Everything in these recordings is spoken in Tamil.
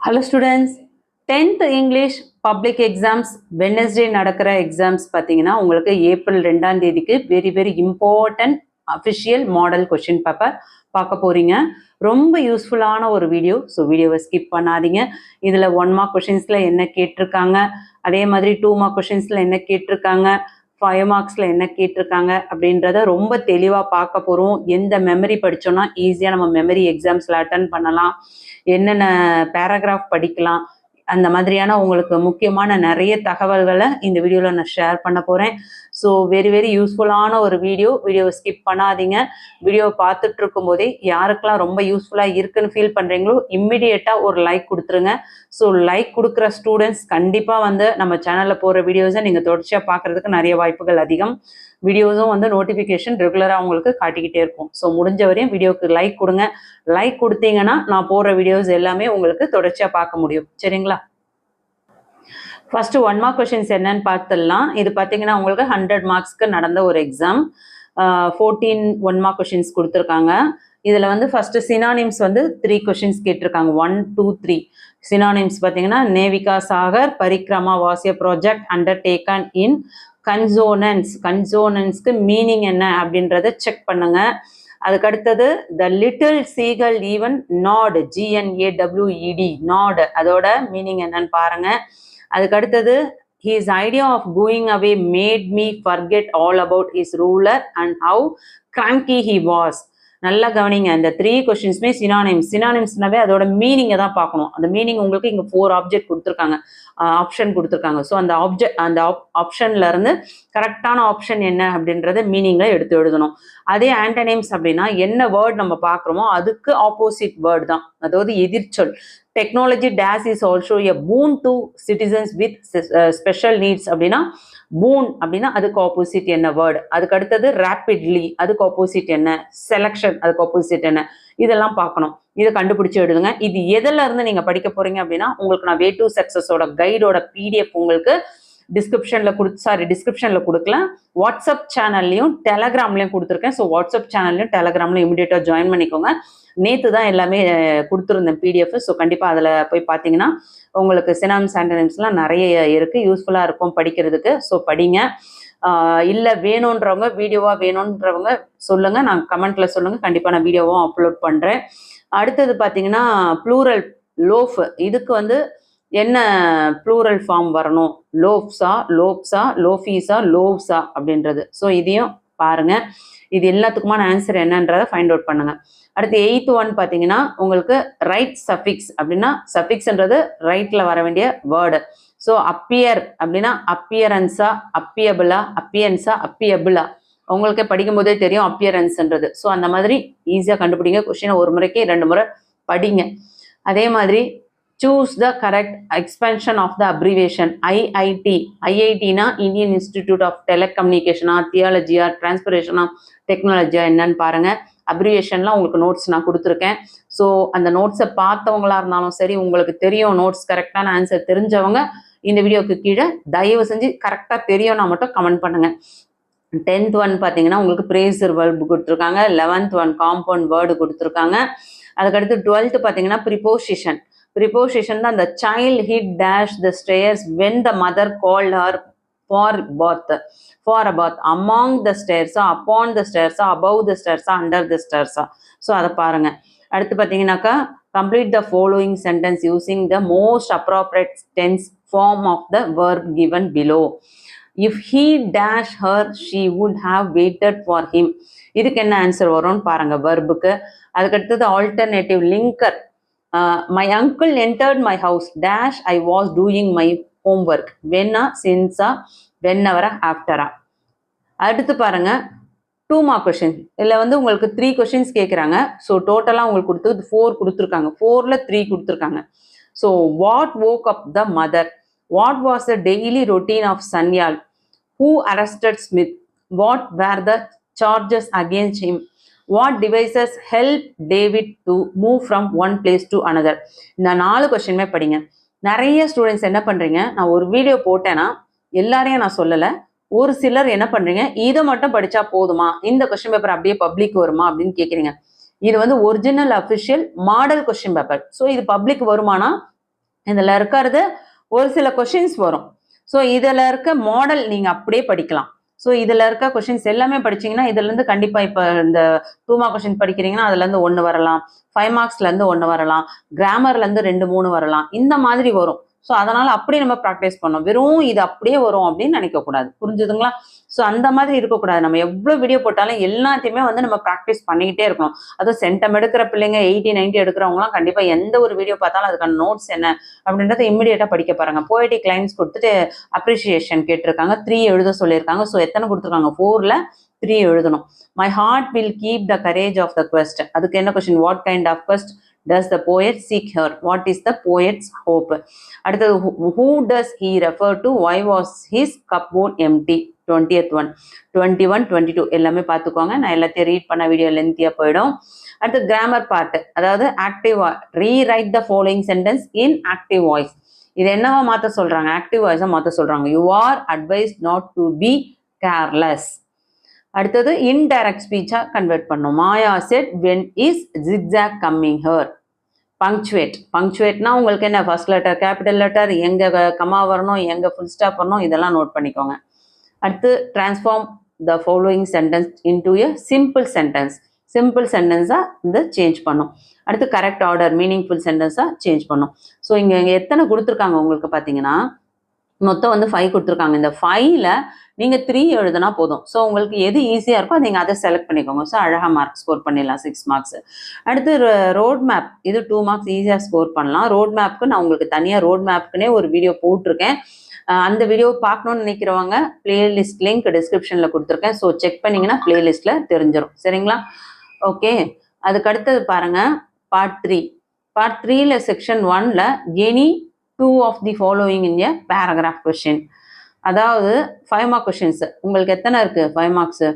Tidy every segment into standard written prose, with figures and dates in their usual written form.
Hello students, 10th English public exams Wednesday நடக்கிற எக்ஸாம்ஸ் பார்த்தீங்கன்னா உங்களுக்கு ஏப்ரல் 2ஆம் தேதிக்கு very important official model question paper பார்க்க போறீங்க. ரொம்ப யூஸ்ஃபுல்லான ஒரு வீடியோ. ஸோ வீடியோவை ஸ்கிப் பண்ணாதீங்க. இதில் 1 மார்க் கொஷின்ஸில் என்ன கேட்டிருக்காங்க, அதே மாதிரி 2 மார்க் கொஷின்ஸில் என்ன கேட்டிருக்காங்க, 5 மார்க்ஸில் என்ன கேட்டிருக்காங்க அப்படின்றத ரொம்ப தெளிவாக பார்க்க போகிறோம். எந்த மெமரி படித்தோன்னா ஈஸியாக நம்ம மெமரி எக்ஸாம்ஸில் அட்டன் பண்ணலாம், என்னென்ன பேராகிராஃப் படிக்கலாம், அந்த மாதிரியான உங்களுக்கு முக்கியமான நிறைய தகவல்களை இந்த வீடியோவில் நான் ஷேர் பண்ண போகிறேன். ஸோ வெரி யூஸ்ஃபுல்லான ஒரு வீடியோவை ஸ்கிப் பண்ணாதீங்க. வீடியோவை பார்த்துட்டு இருக்கும் போதே யாருக்கெல்லாம் ரொம்ப யூஸ்ஃபுல்லாக இருக்குன்னு ஃபீல் பண்ணுறீங்களோ இம்மிடியேட்டாக ஒரு லைக் கொடுத்துருங்க. ஸோ லைக் கொடுக்குற ஸ்டூடெண்ட்ஸ் கண்டிப்பாக வந்து நம்ம சேனலில் போகிற வீடியோஸை நீங்கள் தொடர்ச்சியாக பார்க்குறதுக்கு நிறைய வாய்ப்புகள் அதிகம். வீடியோஸும் வந்து நோட்டிஃபிகேஷன் ரெகுலராக உங்களுக்கு காட்டிக்கிட்டே இருக்கும். ஸோ முடிஞ்ச வரையும் வீடியோவுக்கு லைக் கொடுங்க. லைக் கொடுத்தீங்கன்னா நான் போடுற வீடியோஸ் எல்லாமே உங்களுக்கு தொடர்ச்சியாக பார்க்க முடியும். சரிங்களா? ஃபர்ஸ்ட் 1 மார்க் கொஷின்ஸ் என்னன்னு பார்த்துடலாம். இது பார்த்தீங்கன்னா உங்களுக்கு 100 மார்க்ஸ்க்கு நடந்த ஒரு எக்ஸாம். 14 1 மார்க் கொஷின்ஸ் கொடுத்துருக்காங்க. இதில் வந்து ஃபர்ஸ்ட் சினானிம்ஸ் வந்து 3 கொஷின்ஸ் கேட்டிருக்காங்க. 1, 2, 3 சினானிம்ஸ் பார்த்தீங்கன்னா Navika Sagar Parikrama was a project undertaken in கன்சோனன்ஸ்க்கு மீனிங் என்ன அப்படின்றத செக் பண்ணுங்க. அதுக்கு அடுத்தது the little seagull even not, GNAWED not, அதோட மீனிங் என்னன்னு பாருங்க. அதுக்கு அடுத்தது his idea of going away made me forget all about his ruler and how cranky he was. நல்லா கவனிங்க. இந்த 3 கொஸ்டின்ஸுமே சினானிம்ஸ்னாவே அதோட மீனிங்கை தான் பார்க்கணும். அந்த மீனிங் உங்களுக்கு இங்கே 4 ஆப்ஜெக்ட் கொடுத்துருக்காங்க, ஆப்ஷன் கொடுத்துருக்காங்க. ஸோ அந்த ஆப்ஷன்ல இருந்து கரெக்டான ஆப்ஷன் என்ன அப்படின்றத மீனிங்கை எடுத்து எழுதணும். அதே ஆன்டனிம்ஸ் அப்படின்னா என்ன வேர்ட் நம்ம பார்க்குறோமோ அதுக்கு ஆப்போசிட் வேர்ட் தான், அதாவது எதிர்ச்சொல். Technology days is also a boon to citizens with special needs அப்படின்னா பூன் அப்படின்னா அதுக்கு ஆப்போசிட் என்ன வேர்டு. அதுக்கு அடுத்தது ரேப்பிட்லி, அதுக்கு ஆப்போசிட் என்ன, செலக்ஷன் அதுக்கு ஆப்போசிட் என்ன, இதெல்லாம் பார்க்கணும். இதை கண்டுபிடிச்சு எழுதுங்க. இது எதில் இருந்து நீங்கள் படிக்க போறீங்க அப்படின்னா உங்களுக்கு நான் வே டு சக்ஸஸோட கைடோட PDF உங்களுக்கு டிஸ்கிரிப்ஷனில் கொடுக்கல, வாட்ஸ்அப் சேனல்லையும் டெலகிராம்லையும் கொடுத்துருக்கேன். ஸோ வாட்ஸ்அப் சேனல்லையும் டெலகிராம்லையும் இமிடியேட்டாக ஜாயின் பண்ணிக்கோங்க. நேற்று தான் எல்லாமே கொடுத்துருந்தேன் PDF. ஸோ கண்டிப்பாக அதில் போய் பார்த்தீங்கன்னா உங்களுக்கு சினானிம்ஸ் ஆன்டனிம்ஸ்லாம் நிறைய இருக்குது, யூஸ்ஃபுல்லாக இருக்கும் படிக்கிறதுக்கு. ஸோ படிங்க. இல்லை வேணுன்றவங்க வீடியோவாக வேணுன்றவங்க சொல்லுங்கள், நான் கமெண்ட்டில் சொல்லுங்கள், கண்டிப்பாக நான் வீடியோவும் அப்லோட் பண்ணுறேன். அடுத்தது பார்த்தீங்கன்னா ப்ளூரல் லோஃப், இதுக்கு வந்து என்ன ப்ளூரல் ஃபார்ம் வரணும், லோஃப்ஸா, லோப்ஸா, லோஃபீஸா, லோவ்ஸா அப்படின்றது. ஸோ இதையும் பாருங்க. இது எல்லாத்துக்குமான ஆன்சர் என்னன்றதை ஃபைண்ட் அவுட் பண்ணுங்க. அடுத்து 8th ஒன் பார்த்தீங்கன்னா உங்களுக்கு ரைட் சஃபிக்ஸ் அப்படின்னா சஃபிக்ஸ்ன்றது ரைட்டில் வர வேண்டிய வேர்டு. ஸோ அப்பியர் அப்படின்னா அப்பியரன்ஸா, அப்பியபிளா, அப்பியன்ஸா, அப்பியபிளா, உங்களுக்கே படிக்கும் போதே தெரியும் அப்பியரன்ஸ்ன்றது. ஸோ அந்த மாதிரி ஈஸியாக கண்டுபிடிங்க. கொஸ்டினை ஒரு முறைக்கு 2 முறை படிங்க. அதே மாதிரி choose the correct expansion of the abbreviation. IIT-னா இந்தியன் இன்ஸ்டிடியூட் ஆஃப் டெலிகம்யூனிகேஷனா, தியாலஜியா, டிரான்ஸ்பரேஷனா, டெக்னாலஜியா என்னன்னு பாருங்க. அப்ரிவேஷன்லாம் உங்களுக்கு நோட்ஸ் நான் கொடுத்துருக்கேன். ஸோ அந்த நோட்ஸை பார்த்தவங்களா இருந்தாலும் சரி, உங்களுக்கு தெரியும் நோட்ஸ் கரெக்டான ஆன்சர் தெரிஞ்சவங்க இந்த வீடியோக்கு கீழே தயவு செஞ்சு கரெக்டாக தெரியும்னா மட்டும் கமெண்ட் பண்ணுங்க. 10th ஒன் பார்த்தீங்கன்னா உங்களுக்கு பிரேசர் வேர்பு கொடுத்துருக்காங்க. 11th ஒன் காம்பவுண்ட் வேர்டு கொடுத்துருக்காங்க. அதுக்கடுத்து 12th பார்த்தீங்கன்னா ப்ரிப்போசிஷன் தான். அந்த child hid dash the stairs when the mother called her for a bath. Among the stairs, upon the stairs, above the stairs, under the stairs. So அதை பாருங்க. அடுத்து பார்த்தீங்கன்னாக்கா complete the following sentence using the most appropriate tense form of the verb given below. If he dash her, she would have waited for him. இதுக்கு என்ன ஆன்சர் வரும்னு பாருங்க வெர்புக்கு. அதுக்கடுத்தது alternative linker. My uncle entered my house dash I was doing my homework. When, since, whenever, after. அடுத்து பாருங்க 2 மார்க் கொஸ்டின். இதில் வந்து உங்களுக்கு 3 கொஸ்டின்ஸ் கேட்குறாங்க. ஸோ டோட்டலாக உங்களுக்கு கொடுத்தது 4 கொடுத்துருக்காங்க. 4ல் 3 கொடுத்துருக்காங்க. So what woke up the mother? What was the daily routine of Sanyal? Who arrested Smith? What were the charges against him? What devices help David to move from one place to another? இந்த 4 கொஸ்டினுமே படிங்க. நிறைய ஸ்டூடெண்ட்ஸ் என்ன பண்ணுறீங்க, நான் ஒரு வீடியோ போட்டேன்னா எல்லாரையும் நான் சொல்லலை, ஒரு சிலர் என்ன பண்ணுறீங்க, இதை மட்டும் படித்தா போதுமா, இந்த கொஸ்டின் பேப்பர் அப்படியே பப்ளிக் வருமா அப்படின்னு கேட்குறீங்க. இது வந்து original official model question paper. So இது பப்ளிக் வருமானா இதில் இருக்கிறது ஒரு சில கொஷின்ஸ் வரும். ஸோ இதில் இருக்க மாடல் நீங்கள் அப்படியே படிக்கலாம். ஸோ இதில் இருக்க கொஷின்ஸ் எல்லாமே படிச்சிங்கன்னா இதுலேருந்து கண்டிப்பாக இப்போ இந்த 2 மார்க் கொஷின் படிக்கிறீங்கன்னா அதுலேருந்து 1 வரலாம், 5 மார்க்ஸ்லேருந்து 1 வரலாம், கிராமர்லேருந்து 2 3 வரலாம், இந்த மாதிரி வரும். ஸோ அதனால் அப்படி நம்ம ப்ராக்டிஸ் பண்ணோம். வெறும் இது அப்படியே வரும் அப்படின்னு நினைக்கக்கூடாது. புரிஞ்சுதுங்களா? ஸோ அந்த மாதிரி இருக்கக்கூடாது. நம்ம எவ்வளோ வீடியோ போட்டாலும் எல்லாத்தையுமே வந்து நம்ம ப்ராக்டிஸ் பண்ணிக்கிட்டே இருக்கணும். அதுவும் சென்டம் எடுக்கிற பிள்ளைங்க 80 90 எடுக்கிறவங்களாம் கண்டிப்பாக எந்த ஒரு வீடியோ பார்த்தாலும் அதுக்கான நோட்ஸ் என்ன அப்படின்றத இம்மிடியேட்டாக படிக்க பாருங்க. போயட்டிக் லைன்ஸ் கொடுத்துட்டு அப்ரிஷியேஷன் கேட்டிருக்காங்க, 3 எழுத சொல்லியிருக்காங்க. ஸோ எத்தனை கொடுத்துருக்காங்க? 4ல் 3 எழுதணும். My heart will keep the courage of the quest. அதுக்கு என்ன question? What kind of quest does the poet seek her? What is the poet's hope? அடுத்தது who does he refer to? Why was his cupboard empty? 20th one, 21 22 எல்லாமே பார்த்துக்கோங்க. நான் எல்லாத்தையும் ரீட் பண்ண வீடியோ லென்த்தியாக போயிடும். அடுத்து கிராமர் பார்ட், அதாவது active rewrite the following sentence in active voice. இது என்னவா மாற்ற சொல்றாங்க? ஆக்டிவ் வாய்ஸாக மாற்ற சொல்றாங்க. You are advised not to be careless. அடுத்தது இன்டைரக்ட் ஸ்பீச்சா கன்வெர்ட் பண்ணும். Maya said when is Zigzag coming here. Punctuate, பங்க்சுவேட்னா உங்களுக்கு என்ன? ஃபர்ஸ்ட் லெட்டர் கேபிட்டல் லெட்டர், எங்கே கமா வரணும், எங்கே ஃபுல் ஸ்டாப் வரணும், இதெல்லாம் நோட் பண்ணிக்கோங்க. அடுத்து transform the following sentence into a simple sentence. Simple சென்டென்ஸாக இந்த சேஞ்ச் பண்ணும். அடுத்து கரெக்ட் ஆர்டர், மீனிங்ஃபுல் சென்டென்ஸாக சேஞ்ச் பண்ணும். ஸோ இங்கே எத்தனை கொடுத்துருக்காங்க உங்களுக்கு பார்த்தீங்கன்னா மொத்தம் வந்து 5 கொடுத்துருக்காங்க. இந்த 5ல் நீங்கள் 3 எழுதுனா போதும். ஸோ உங்களுக்கு எது ஈஸியாக இருக்கோ நீங்கள் அதை செலக்ட் பண்ணிக்கோங்க. ஸோ அழகாக மார்க் ஸ்கோர் பண்ணிடலாம், 6 மார்க்ஸ். அடுத்து ரோட் மேப், இது 2 மார்க்ஸ் ஈஸியாக ஸ்கோர் பண்ணலாம். ரோட் மேப்க்கு நான் உங்களுக்கு தனியாக ரோட் மேப்க்குனே ஒரு வீடியோ போட்டிருக்கேன். அந்த வீடியோ பார்க்கணுன்னு நினைக்கிறவங்க பிளேலிஸ்ட் லிங்க் டிஸ்கிரிப்ஷனில் கொடுத்துருக்கேன். ஸோ செக் பண்ணிங்கன்னா பிளேலிஸ்ட்டில் தெரிஞ்சிடும். சரிங்களா? ஓகே. அதுக்கு அடுத்தது பாருங்கள் பார்ட் 3. பார்ட் 3ல் செக்ஷன் 1ல் any 2 of the following in a paragraph question. அதாவது 5 மார்க் கொஷின்ஸ். உங்களுக்கு எத்தனை இருக்குது? 5 மார்க்ஸு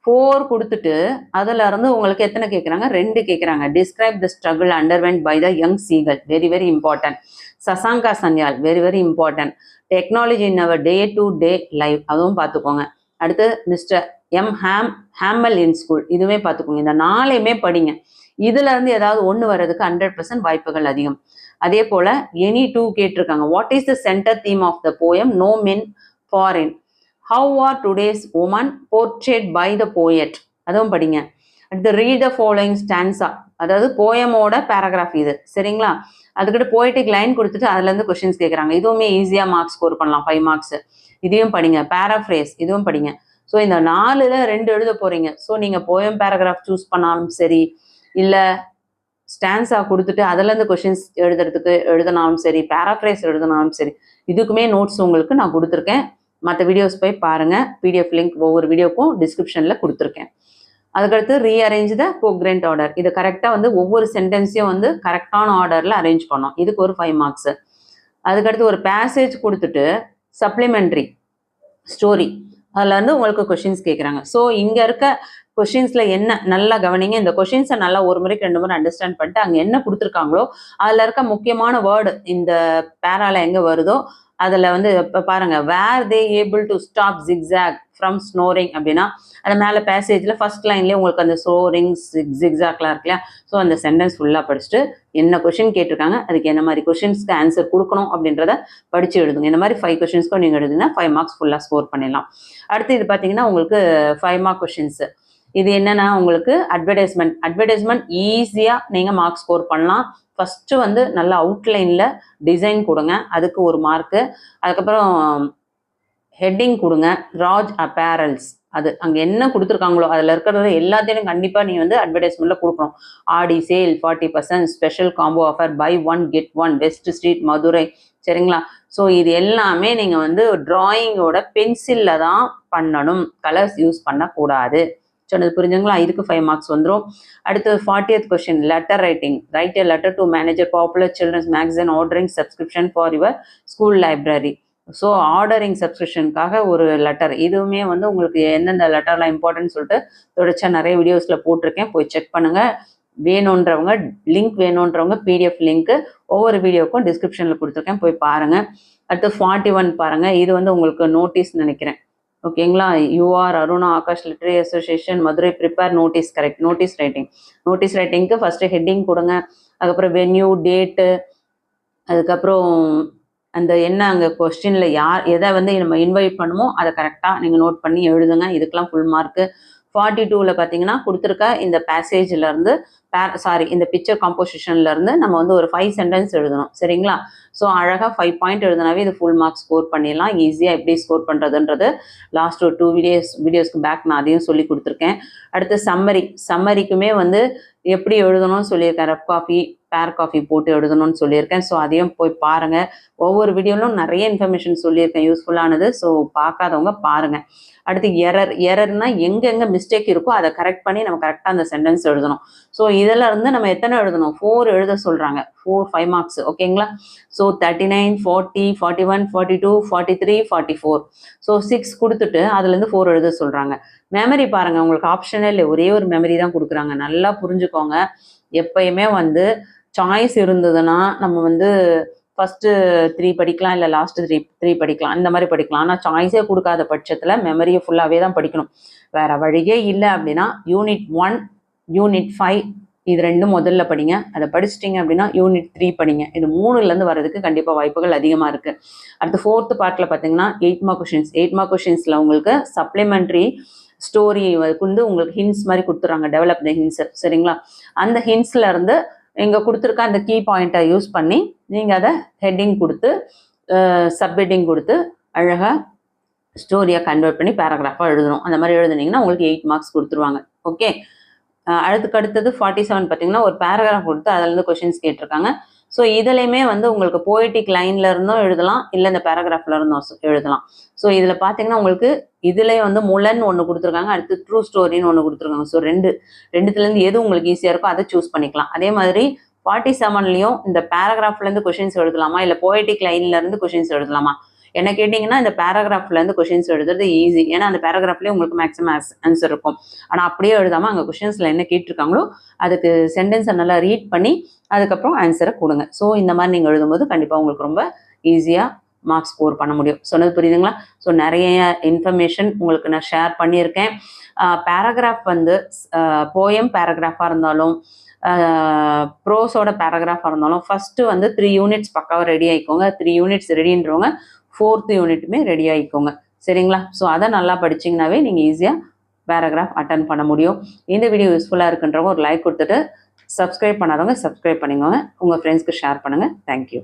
4 கொடுத்துட்டு அதில் இருந்து உங்களுக்கு எத்தனை கேட்குறாங்க? 2 கேட்குறாங்க. Describe the struggle undergone by the young seagull, very very important. Shashanka Sanyal, very very important. Technology in our day to day life, அதுவும் பார்த்துக்கோங்க. அடுத்து mister M Hamel in school, இதுவுமே பார்த்துக்கோங்க. இந்த 4ஐயுமே படிங்க. இதுல இருந்து ஏதாவது ஒன்று வர்றதுக்கு 100% வாய்ப்புகள் அதிகம். அதே போல எனி 2 கேட்டிருக்காங்க. What is the centre theme of the poem? No men foreign. How are today's women portrayed by the poet, அதுவும் படிங்க. அடுத்து ரீட் த ஃபாலோயிங் ஸ்டான்ஸா, அதாவது போயமோட பேராகிராஃப் இது. சரிங்களா? அதுக்கிட்ட போய்ட்டிக் லைன் கொடுத்துட்டு அதுலேருந்து கொஸ்டின்ஸ் கேட்குறாங்க. இதுவுமே ஈஸியாக மார்க்ஸ் ஸ்கோர் பண்ணலாம், 5 மார்க்ஸ். இதையும் படிங்க. பேராஃப்ரேஸ், இதுவும் படிங்க. ஸோ இந்த 4ல் 2 எழுத போகிறீங்க. ஸோ நீங்கள் போயம் பேராகிராஃப் சூஸ் பண்ணாலும் சரி, இல்லை ஸ்டான்ஸா கொடுத்துட்டு அதுலேருந்து கொஷின்ஸ் எழுதினாலும் சரி, பேராஃப்ரேஸ் எழுதினாலும் சரி, இதுக்குமே நோட்ஸ் உங்களுக்கு நான் கொடுத்துருக்கேன். மற்ற வீடியோஸ் போய் பாருங்கள். பிடிஎஃப் லிங்க் ஒவ்வொரு வீடியோக்கும் டிஸ்கிரிப்ஷனில் கொடுத்துருக்கேன். அதுக்கடுத்து ரீஅரேஞ்ச் த கோக்ரெண்ட் ஆர்டர். இது கரெக்டாக வந்து ஒவ்வொரு சென்டென்ஸையும் வந்து கரெக்டான ஆர்டரில் அரேஞ்ச் பண்ணோம். இதுக்கு ஒரு 5 மார்க்ஸு. அதுக்கடுத்து ஒரு பேசேஜ் கொடுத்துட்டு சப்ளிமெண்ட்ரி ஸ்டோரி, அதில் வந்து உங்களுக்கு கொஷின்ஸ் கேட்குறாங்க. ஸோ இங்கே இருக்க கொஷின்ஸில் என்ன நல்லா கவனிங்க. இந்த கொஷின்ஸை நல்லா ஒரு முறைக்கு 2 முறை அண்டர்ஸ்டாண்ட் பண்ணிட்டு அங்கே என்ன கொடுத்துருக்காங்களோ அதில் இருக்க முக்கியமான வேர்டு இந்த பேரால எங்கே வருதோ அதில் வந்து இப்போ பாருங்கள், where they able to stop Zigzag from snoring அப்படின்னா அது மேலே பேசேஜில் ஃபர்ஸ்ட் லைன்லேயே உங்களுக்கு அந்த ஸ்னோரிங் ஜிக்ஸாக்லாம் இருக்கு இல்லையா? ஸோ அந்த சென்டென்ஸ் ஃபுல்லாக படிச்சுட்டு என்ன கொஷின் கேட்டிருக்காங்க, அதுக்கு என்ன மாதிரி கொஷின்ஸ்க்கு ஆன்சர் கொடுக்கணும் அப்படின்றத படித்து எழுதுங்க. இந்த மாதிரி 5 கொஷின்ஸ்க்கும் நீங்கள் எழுதுங்கன்னா 5 மார்க்ஸ் ஃபுல்லாக ஸ்கோர் பண்ணிடலாம். அடுத்து இது பார்த்தீங்கன்னா உங்களுக்கு 5 மார்க் கொஷின்ஸு. இது என்னன்னா உங்களுக்கு அட்வர்டைஸ்மெண்ட் ஈஸியாக நீங்கள் மார்க் ஸ்கோர் பண்ணலாம். ஃபஸ்ட்டு வந்து நல்லா அவுட்லைனில் டிசைன் கொடுங்க, அதுக்கு 1 மார்க்கு. அதுக்கப்புறம் ஹெட்டிங் கொடுங்க, ராஜ் அப்பேரல்ஸ், அது அங்கே என்ன கொடுத்துருக்காங்களோ அதில் இருக்கிறது எல்லாத்தையும் கண்டிப்பாக நீங்கள் வந்து அட்வர்டைஸ்மெண்ட்டில் கொடுக்கணும். Aadi sale 40%, special combo offer, buy 1 get 1, west street Madurai. சரிங்களா? ஸோ இது எல்லாமே நீங்கள் வந்து டிராயிங்கோட பென்சிலில் தான் பண்ணணும், கலர்ஸ் யூஸ் பண்ணக்கூடாது. சொன்னது புரிஞ்சுங்களா? இதுக்கு 5 மார்க்ஸ் வந்துடும். அடுத்து 40th question, letter writing. Write a letter to manager popular children's magazine ordering subscription for your school library. So ordering சப்ஸ்கிரிப்ஷனுக்காக ஒரு லெட்டர். இதுவுமே வந்து உங்களுக்கு எந்தெந்த லெட்டர்லாம் இம்பார்ட்டன்ட் சொல்லிட்டு தொடர்ச்சியாக நிறைய வீடியோஸில் போட்டிருக்கேன், போய் செக் பண்ணுங்கள். வேணுன்றவங்க லிங்க் வேணுன்றவங்க பிடிஎஃப் லிங்க்கு ஒவ்வொரு வீடியோக்கும் டிஸ்கிரிப்ஷனில் கொடுத்துருக்கேன், போய் பாருங்கள். அடுத்து 41 பாருங்கள். இது வந்து உங்களுக்கு நோட்டீஸ் நினைக்கிறேன். ஓகேங்களா? You are Aruna Aakash literary association Madurai prepare notice. Correct. Notice ரைட்டிங்க்கு ஃபஸ்ட்டு ஹெட்டிங் கொடுங்க. அதுக்கப்புறம் வென்யூ, டேட்டு, அதுக்கப்புறம் அந்த என்ன அங்கே கொஸ்டினில் எதை வந்து நம்ம இன்வைட் பண்ணுமோ அதை கரெக்டாக நீங்கள் நோட் பண்ணி எழுதுங்க. இதுக்கெல்லாம் ஃபுல் மார்க்கு. 42ல் பார்த்தீங்கன்னா கொடுத்துருக்க இந்த பேசேஜ்லேருந்து இந்த பிக்சர் காம்போசிஷன்லேருந்து நம்ம வந்து ஒரு 5 சென்டென்ஸ் எழுதணும். சரிங்களா? ஸோ அழகாக 5 பாயிண்ட் எழுதினாவே இது ஃபுல் மார்க் ஸ்கோர் பண்ணிடலாம். ஈஸியாக எப்படி ஸ்கோர் பண்ணுறதுன்றது லாஸ்ட் ஒரு 2 வீடியோஸ்க்கு பேக் நான் அதையும் சொல்லி கொடுத்துருக்கேன். அடுத்து சம்மரிக்குமே வந்து எப்படி எழுதணும்னு சொல்லியிருக்கேன். ரஃப் காப்பி பேர் காஃபி போட்டு எழுதணும்னு சொல்லியிருக்கேன். ஸோ அதையும் போய் பாருங்கள். ஒவ்வொரு வீடியோவிலும் நிறைய இன்ஃபர்மேஷன் சொல்லியிருக்கேன் யூஸ்ஃபுல்லானது. ஸோ பார்க்காதவங்க பாருங்கள். அடுத்து எரர்னா எங்கெங்கே மிஸ்டேக் இருக்கோ அதை கரெக்ட் பண்ணி நம்ம கரெக்டாக அந்த சென்டென்ஸ் எழுதணும். ஸோ இதில் இருந்து நம்ம எத்தனை எழுதணும்? 4 எழுத சொல்கிறாங்க. 5 மார்க்ஸ். ஓகேங்களா? ஸோ 39, 40, 41, 42, 43, 44. ஸோ 6 கொடுத்துட்டு அதுலேருந்து 4 எழுத சொல்கிறாங்க. மெமரி பாருங்கள், உங்களுக்கு ஆப்ஷனே இல்லை, ஒரே ஒரு மெமரி தான் கொடுக்குறாங்க. நல்லா புரிஞ்சுக்கோங்க. எப்பயுமே வந்து சாய்ஸ் இருந்ததுன்னா நம்ம வந்து ஃபஸ்ட்டு 3 படிக்கலாம், இல்லை லாஸ்ட்டு 3 படிக்கலாம், இந்த மாதிரி படிக்கலாம். ஆனால் சாய்ஸே கொடுக்காத பட்சத்தில் மெமரியை ஃபுல்லாகவே தான் படிக்கணும். வேறு வழியே இல்லை அப்படின்னா யூனிட் 1, யூனிட் 5 இது 2 முதல்ல படிங்க. அதை படிச்சிட்டிங்க அப்படின்னா யூனிட் 3 படிங்க. இது 3லேருந்து வர்றதுக்கு கண்டிப்பாக வாய்ப்புகள் அதிகமாக இருக்குது. அடுத்து 4th பார்ட்டில் பார்த்தீங்கன்னா 8 மார்க் கொஷின்ஸ். 8 மார்க் கொஷின்ஸில் உங்களுக்கு சப்ளிமெண்ட்ரி ஸ்டோரி வந்து உங்களுக்கு ஹிண்ட்ஸ் மாதிரி கொடுத்துறாங்க. டெவலப் த ஹிண்ட்ஸ். சரிங்களா? அந்த ஹிண்ட்ஸில் இருந்து இங்கே கொடுத்துருக்க அந்த கீ பாயிண்ட்டை யூஸ் பண்ணி நீங்கள் அதை ஹெட்டிங் கொடுத்து சப்ஹெட்டிங் கொடுத்து அழகாக ஸ்டோரியை கன்வெர்ட் பண்ணி பேராகிராஃபாக எழுதணும். அந்த மாதிரி எழுதுனீங்கன்னா உங்களுக்கு 8 மார்க்ஸ் கொடுத்துருவாங்க. ஓகே. அடுத்தது 47 பார்த்தீங்கன்னா ஒரு பேராகிராஃப் கொடுத்து அதிலேருந்து கொஷின்ஸ் கேட்டிருக்காங்க. ஸோ இதுலையுமே வந்து உங்களுக்கு போய்டிக் லைன்ல இருந்தும் எழுதலாம், இல்லை இந்த பேராகிராஃப்ல இருந்தும் எழுதலாம். ஸோ இதில் பார்த்தீங்கன்னா உங்களுக்கு இதுலேயே வந்து முலன் ஒன்று கொடுத்துருக்காங்க, அடுத்து ட்ரூ ஸ்டோரின்னு ஒன்று கொடுத்துருக்காங்க. ஸோ ரெண்டுத்துலேருந்து எது உங்களுக்கு ஈஸியாக இருக்கோ அதை சூஸ் பண்ணிக்கலாம். அதே மாதிரி 47லையும் இந்த பேராகிராஃப்லேருந்து கொஷின்ஸ் எழுதலாமா, இல்லை போய்டிக் லைன்லேருந்து கொஷின்ஸ் எழுதலாமா? என்ன கேட்டிங்கன்னா இந்த பேராகிராஃப்லேருந்து கொஷின்ஸ் எழுதுறது ஈஸி. ஏன்னா அந்த பேராகிராஃப்லேயே உங்களுக்கு மேக்ஸிமம் ஆன்சர் இருக்கும். ஆனால் அப்படியே எழுதாமல் அங்கே கொஷின்ஸில் என்ன கேட்டிருக்காங்களோ அதுக்கு சென்டென்ஸை நல்லா ரீட் பண்ணி அதுக்கப்புறம் ஆன்சரை கொடுங்க. ஸோ இந்த மாதிரி நீங்கள் எழுதும்போது கண்டிப்பாக உங்களுக்கு ரொம்ப ஈஸியாக மார்க்ஸ் ஸ்கோர் பண்ண முடியும். சொன்னது புரியுதுங்களா? ஸோ நிறைய இன்ஃபர்மேஷன் உங்களுக்கு நான் ஷேர் பண்ணியிருக்கேன். பேராகிராஃப் வந்து போயம் பேராகிராஃபாக இருந்தாலும் ப்ரோஸோட பேராகிராஃபாக இருந்தாலும் ஃபஸ்ட்டு வந்து 3 யூனிட்ஸ் பக்காவாக ரெடி ஆகிக்கோங்க. 3 யூனிட்ஸ் ரெடின்றவங்க 4th யூனிட்டுமே ரெடி ஆகிக்கோங்க. சரிங்களா? ஸோ அதை நல்லா படிச்சிங்கனாவே நீங்கள் ஈஸியாக பேராகிராஃப் அட்டன் பண்ண முடியும். இந்த வீடியோ யூஸ்ஃபுல்லாக இருக்குன்றவங்க ஒரு லைக் கொடுத்துட்டு சப்ஸ்கிரைப் பண்ணாதவங்க சப்ஸ்கிரைப் பண்ணிக்கோங்க. உங்கள் ஃப்ரெண்ட்ஸ்க்கு ஷேர் பண்ணுங்கள். தேங்க்யூ.